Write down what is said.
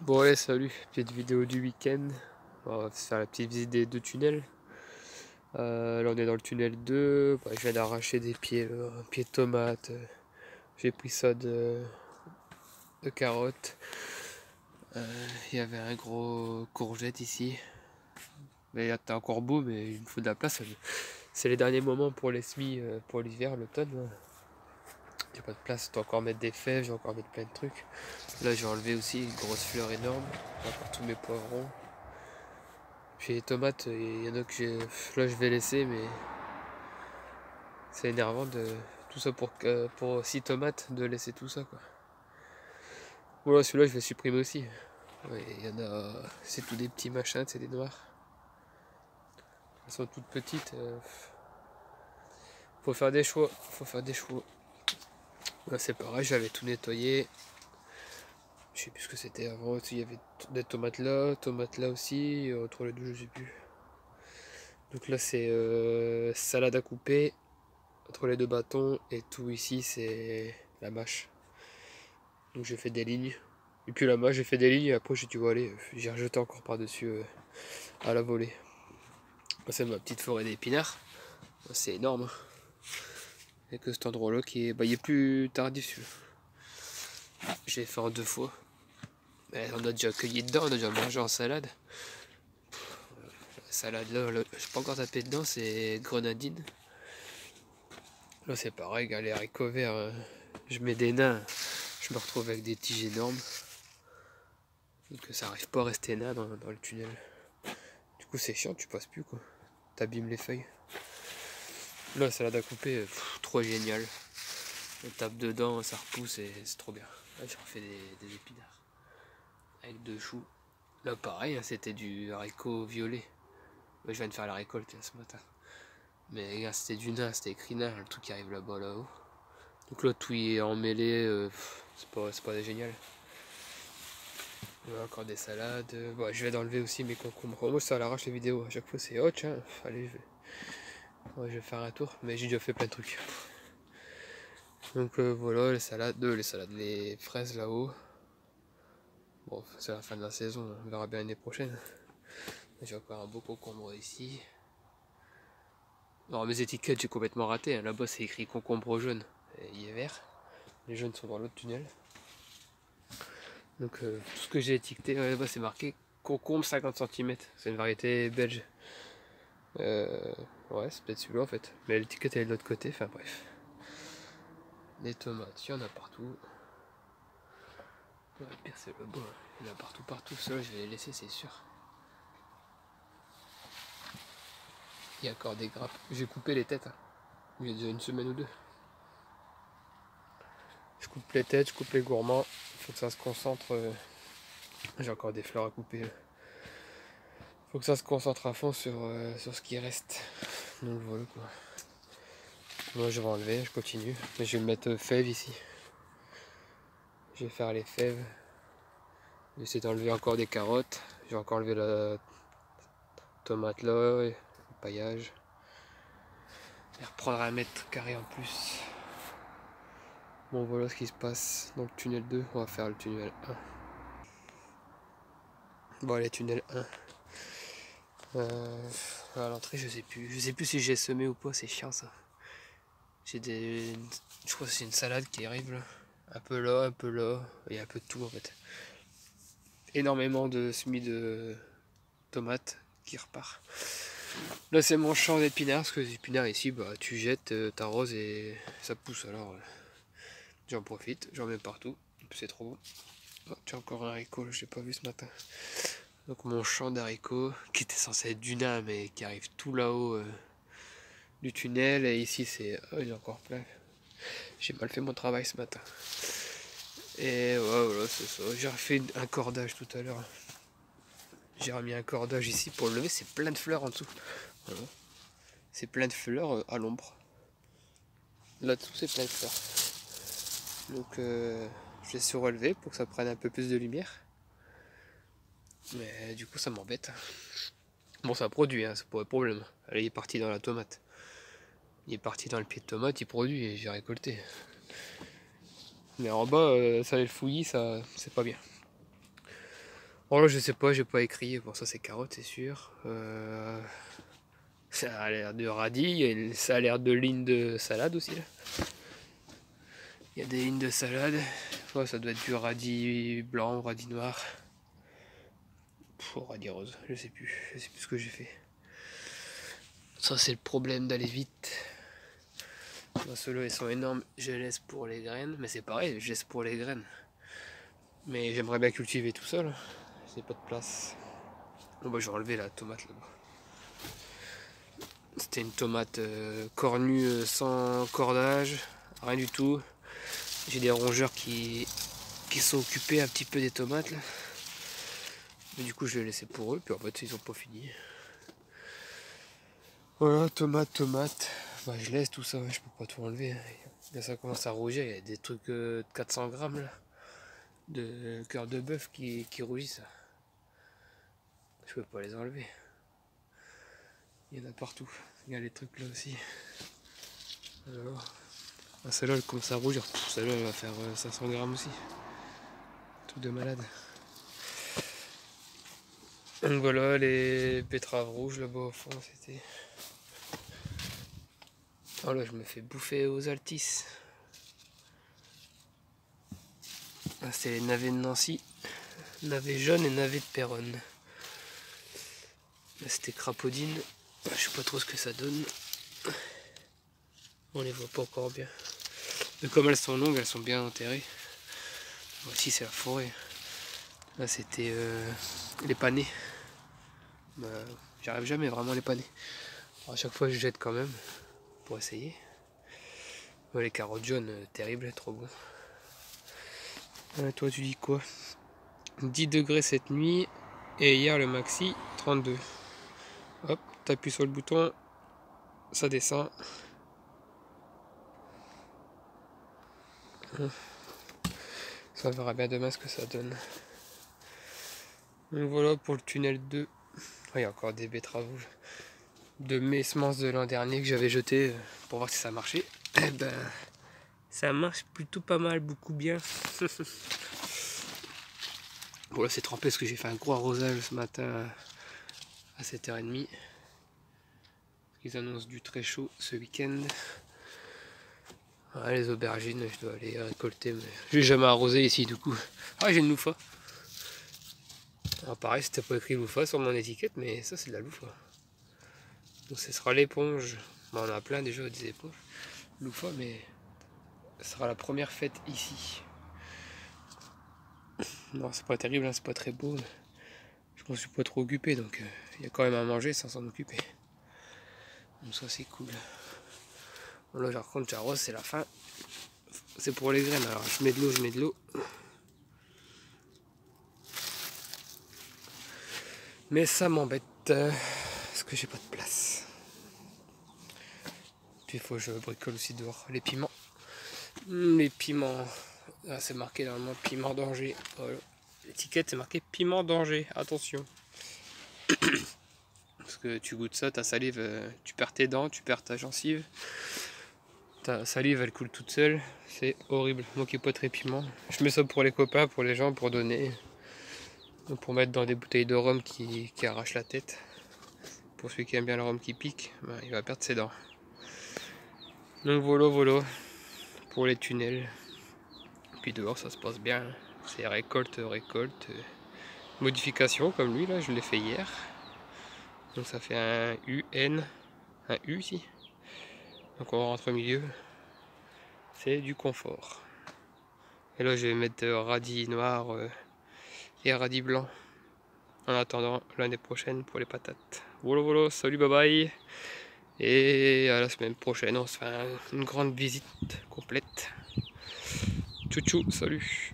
Bon allez, salut, petite vidéo du week-end. On va faire la petite visite des deux tunnels. Là on est dans le tunnel 2. Bah, je viens d'arracher des pieds, là, un pied de tomate. J'ai pris ça de carottes. Il y avait un gros courgette ici. Mais là t'es encore beau, mais il me faut de la place. C'est les derniers moments pour les semis pour l'hiver, l'automne. Là. J'ai pas de place, je dois encore mettre des fèves, je vais encore mettre plein de trucs. Là j'ai enlevé aussi une grosse fleur énorme. Là pour tous mes poivrons. Puis les tomates, il y en a que j'ai. Là je vais laisser, mais c'est énervant de. Tout ça pour 6 tomates, de laisser tout ça quoi. Voilà, celui-là je vais supprimer aussi. Ouais, il y en a. C'est tous des petits machins, c'est des noirs. Elles sont toutes petites. Faut faire des choix. Faut faire des choix. Là c'est pareil, j'avais tout nettoyé. Je sais plus ce que c'était avant. Il y avait des tomates là aussi. Entre les deux, je sais plus. Donc là c'est salade à couper. Entre les deux bâtons. Et tout ici c'est la mâche. Donc j'ai fait des lignes. Et puis là-bas j'ai fait des lignes et après j'ai dû aller. J'ai rejeté encore par-dessus à la volée. C'est ma petite forêt d'épinards. C'est énorme. Et que cet endroit-là qui est. Bah il est plus tardif celui-là. J'ai fait en 2 fois. Mais on a déjà cueilli dedans, on a déjà mangé en salade. La salade là, j'ai pas encore tapé dedans, c'est grenadine. Là c'est pareil, les haricots verts, je mets des nains, je me retrouve avec des tiges énormes. Donc ça arrive pas à rester nain dans le tunnel. Du coup c'est chiant, tu passes plus quoi. T'abîmes les feuilles. Là, salade à couper, trop génial. On tape dedans, ça repousse et c'est trop bien. Là, j'ai refait des épinards avec 2 choux. Là, pareil, hein, c'était du haricot violet. Moi, je viens de faire la récolte ce matin. Mais regarde, c'était du nain, c'était écrit nain, le truc qui arrive là-bas, là-haut. Donc là, tout y est emmêlé, c'est pas génial. Là, encore des salades. Bon, je vais d'enlever aussi mes concombres. Moi, ça à l'arrache les vidéos. À chaque fois, c'est oh tiens, allez, je vais faire un tour. Mais j'ai déjà fait plein de trucs. Donc voilà, les fraises là-haut. Bon, c'est la fin de la saison, on verra bien l'année prochaine. J'ai encore un beau concombre ici. Alors mes étiquettes, j'ai complètement raté. Hein. Là-bas, c'est écrit concombre jaune et il est vert. Les jaunes sont dans l'autre tunnel. Donc tout ce que j'ai étiqueté, là-bas, c'est marqué concombre 50 cm. C'est une variété belge. Ouais, c'est peut-être celui-là en fait. Mais l'étiquette elle est de l'autre côté, enfin bref. Les tomates, il y en a partout. Ouais, le pire c'est le bas, il y en a partout, partout. Ceux-là je vais les laisser, c'est sûr. Il y a encore des grappes. J'ai coupé les têtes. Hein. Il y a déjà une semaine ou deux. Je coupe les têtes, je coupe les gourmands. Il faut que ça se concentre. J'ai encore des fleurs à couper. Il faut que ça se concentre à fond sur ce qui reste. Donc voilà quoi. Moi je vais enlever, je continue. Mais je vais mettre fèves ici. Je vais faire les fèves. Je vais essayer d'enlever encore des carottes. Je vais encore enlever la tomate là, le paillage. Et reprendre 1 mètre carré en plus. Bon voilà ce qui se passe dans le tunnel 2. On va faire le tunnel 1. Bon allez, tunnel 1. À l'entrée je sais plus. Je sais plus si j'ai semé ou pas, c'est chiant ça. J'ai des. Je crois que c'est une salade qui arrive là. Un peu là, un peu là. Il y a un peu de tout en fait. Énormément de semis de tomates qui repart. Là c'est mon champ d'épinards, parce que les épinards ici, bah tu jettes, t'arroses et ça pousse. Alors j'en profite, j'en mets partout. C'est trop bon. Oh, tiens, encore un haricot, je l'ai pas vu ce matin. Donc mon champ d'haricots, qui était censé être du nain, mais qui arrive tout là-haut du tunnel. Et ici c'est. Oh, il est encore plein. J'ai mal fait mon travail ce matin. Et ouais, voilà, c'est ça. J'ai refait un cordage tout à l'heure. J'ai remis un cordage ici pour le lever, c'est plein de fleurs en dessous. Voilà. C'est plein de fleurs à l'ombre. Là-dessous, c'est plein de fleurs. Donc, je vais surélever pour que ça prenne un peu plus de lumière. Mais du coup, ça m'embête. Bon, ça produit, hein, c'est pas le problème. Allez, il est parti dans la tomate. Il est parti dans le pied de tomate, il produit et j'ai récolté. Mais en bas, ça le fouillis, ça, c'est pas bien. Bon là je sais pas, j'ai pas écrit. Bon ça c'est carotte c'est sûr. Ça a l'air de radis, et ça a l'air de lignes de salade aussi là. Il y a des lignes de salade. Ouais, ça doit être du radis blanc ou radis noir. Ou radis rose, je sais plus ce que j'ai fait. Ça c'est le problème d'aller vite. Ceux-là ils sont énormes, je les laisse pour les graines. Mais c'est pareil, je laisse pour les graines. Mais j'aimerais bien cultiver tout seul. J'ai pas de place. Bon bah je vais enlever la tomate là-bas. C'était une tomate cornue sans cordage, rien du tout. J'ai des rongeurs qui sont occupés un petit peu des tomates là. Mais du coup je l'ai laissé pour eux, puis en fait ils ont pas fini. Voilà, tomate. Bah je laisse tout ça, je peux pas tout enlever. Là ça commence à rougir, il y a des trucs de 400 grammes là. De cœur de bœuf qui rougissent. Je peux pas les enlever. Il y en a partout. Il y a les trucs là aussi. Alors, celle-là elle commence à rougir. Celle-là elle va faire 500 grammes aussi. Truc de malade. Donc voilà les betteraves rouges là-bas au fond c'était. Oh là je me fais bouffer aux Altis. Ah, c'est les navets de Nancy. Navets jaunes et navets de Péronne. Là c'était crapaudine. Je sais pas trop ce que ça donne. On les voit pas encore bien. Mais comme elles sont longues, elles sont bien enterrées. Voici c'est la forêt. Là c'était les panais. Bah, j'arrive jamais vraiment à les paner. Alors, à chaque fois je jette quand même pour essayer. Ouais, les carottes jaunes, terribles, trop bon. Toi tu dis quoi? 10 degrés cette nuit et hier le maxi 32. Hop, t'appuies sur le bouton, ça descend. Ça verra bien demain ce que ça donne. Donc voilà pour le tunnel 2. Il y a encore des betteraves de mes semences de l'an dernier que j'avais jetées pour voir si ça marchait. Eh ben, ça marche plutôt pas mal, beaucoup bien. Bon là c'est trempé parce que j'ai fait un gros arrosage ce matin à 7h30. Ils annoncent du très chaud ce week-end. Ah, les aubergines, je dois aller récolter, mais j'ai jamais arrosé ici du coup. Ah j'ai une loufa. Alors pareil, c'était pas écrit loufa sur mon étiquette, mais ça c'est de la loufa. Donc ce sera l'éponge. Bon, on en a plein déjà des éponges. Loufa, mais ce sera la première fête ici. Non, c'est pas terrible, hein, c'est pas très beau. Je m'en suis pas trop occupé, donc il y a quand même à manger sans s'en occuper. Donc ça c'est cool. Bon, là par contre j'arrose, c'est la fin. C'est pour les graines, alors je mets de l'eau. Mais ça m'embête, parce que j'ai pas de place. Puis il faut que je bricole aussi dehors. Les piments. Les piments. Ah, c'est marqué normalement piment danger. Voilà. L'étiquette c'est marqué piment danger. Attention. Parce que tu goûtes ça, ta salive, tu perds tes dents, tu perds ta gencive. Ta salive elle coule toute seule. C'est horrible. Moi qui n'ai pas très piment. Je mets ça pour les copains, pour les gens, pour donner. Pour mettre dans des bouteilles de rhum qui arrachent la tête. Pour celui qui aime bien le rhum qui pique, ben, il va perdre ses dents. Donc voilà pour les tunnels. Puis dehors ça se passe bien. C'est récolte. Modification comme lui là, je l'ai fait hier. Donc ça fait un UN, un U ici. Donc on rentre au milieu. C'est du confort. Et là je vais mettre radis noir et radis blanc. En attendant l'année prochaine pour les patates. Voilà, salut, bye bye. Et à la semaine prochaine, on se fait une grande visite complète. Tchou tchou, salut.